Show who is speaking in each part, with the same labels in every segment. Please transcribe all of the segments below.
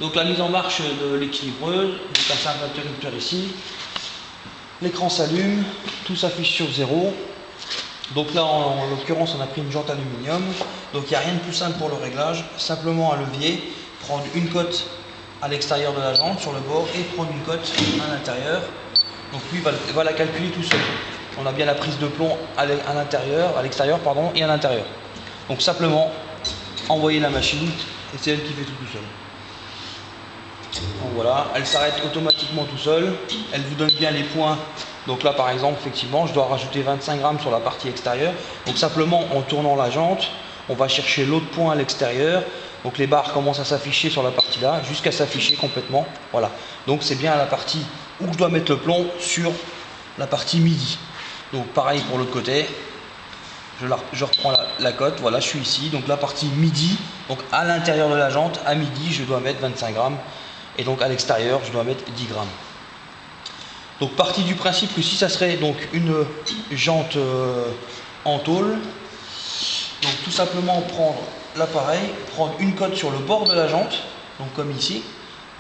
Speaker 1: Donc la mise en marche de l'équilibreuse, donc un simple interrupteur ici. L'écran s'allume, tout s'affiche sur 0. Donc là en l'occurrence on a pris une jante aluminium. Donc il n'y a rien de plus simple pour le réglage, simplement un levier, prendre une cote à l'extérieur de la jante sur le bord et prendre une cote à l'intérieur. Donc lui va la calculer tout seul. On a bien la prise de plomb à l'extérieur pardon, et à l'intérieur. Donc simplement envoyer la machine et c'est elle qui fait tout seul. Donc voilà, elle s'arrête automatiquement tout seul. Elle vous donne bien les points. Donc là par exemple, effectivement, je dois rajouter 25 grammes sur la partie extérieure. Donc simplement en tournant la jante, on va chercher l'autre point à l'extérieur. Donc les barres commencent à s'afficher sur la partie là, jusqu'à s'afficher complètement. Voilà. Donc c'est bien la partie où je dois mettre le plomb sur la partie midi. Donc pareil pour l'autre côté. Je reprends la cote, voilà, je suis ici. Donc la partie midi, donc à l'intérieur de la jante, à midi, je dois mettre 25 grammes. Et donc à l'extérieur, je dois mettre 10 grammes. Donc partie du principe que si ça serait donc une jante en tôle, donc tout simplement prendre l'appareil, prendre une cote sur le bord de la jante, donc comme ici.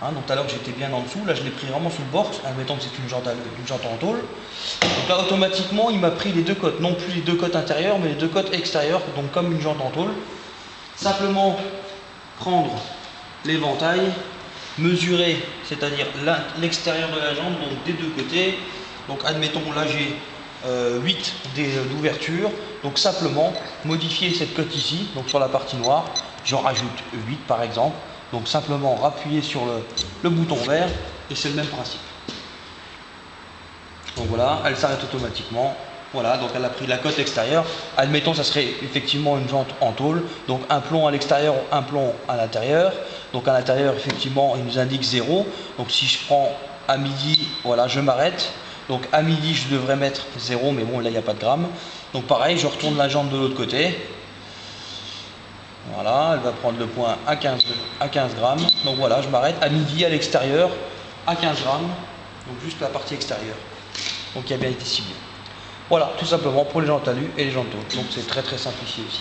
Speaker 1: Donc tout à l'heure j'étais bien en dessous, là je l'ai pris vraiment sous le bord, admettons que c'est une jante en tôle. Donc là automatiquement il m'a pris les deux cotes, non plus les deux cotes intérieures mais les deux cotes extérieures, donc comme une jante en tôle. Simplement prendre l'éventail, mesurer, c'est-à-dire l'extérieur de la jante, donc des deux côtés. Donc admettons là j'ai 8 d'ouverture, donc simplement modifier cette cote ici, donc sur la partie noire, j'en rajoute 8 par exemple. Donc simplement appuyer sur le bouton vert et c'est le même principe. Donc voilà, elle s'arrête automatiquement. Voilà, donc elle a pris la cote extérieure. Admettons, ça serait effectivement une jante en tôle. Donc un plomb à l'extérieur, un plomb à l'intérieur. Donc à l'intérieur, effectivement, il nous indique 0. Donc si je prends à midi, voilà, je m'arrête. Donc à midi, je devrais mettre 0, mais bon, là, il n'y a pas de grammes. Donc pareil, je retourne la jante de l'autre côté. Voilà, elle va prendre le point à 15 grammes. Donc voilà, je m'arrête à midi à l'extérieur à 15 grammes. Donc juste la partie extérieure. Donc qui a bien été ciblé. Voilà, tout simplement pour les jantes alu et les jantes tôle. Donc c'est très simplifié aussi.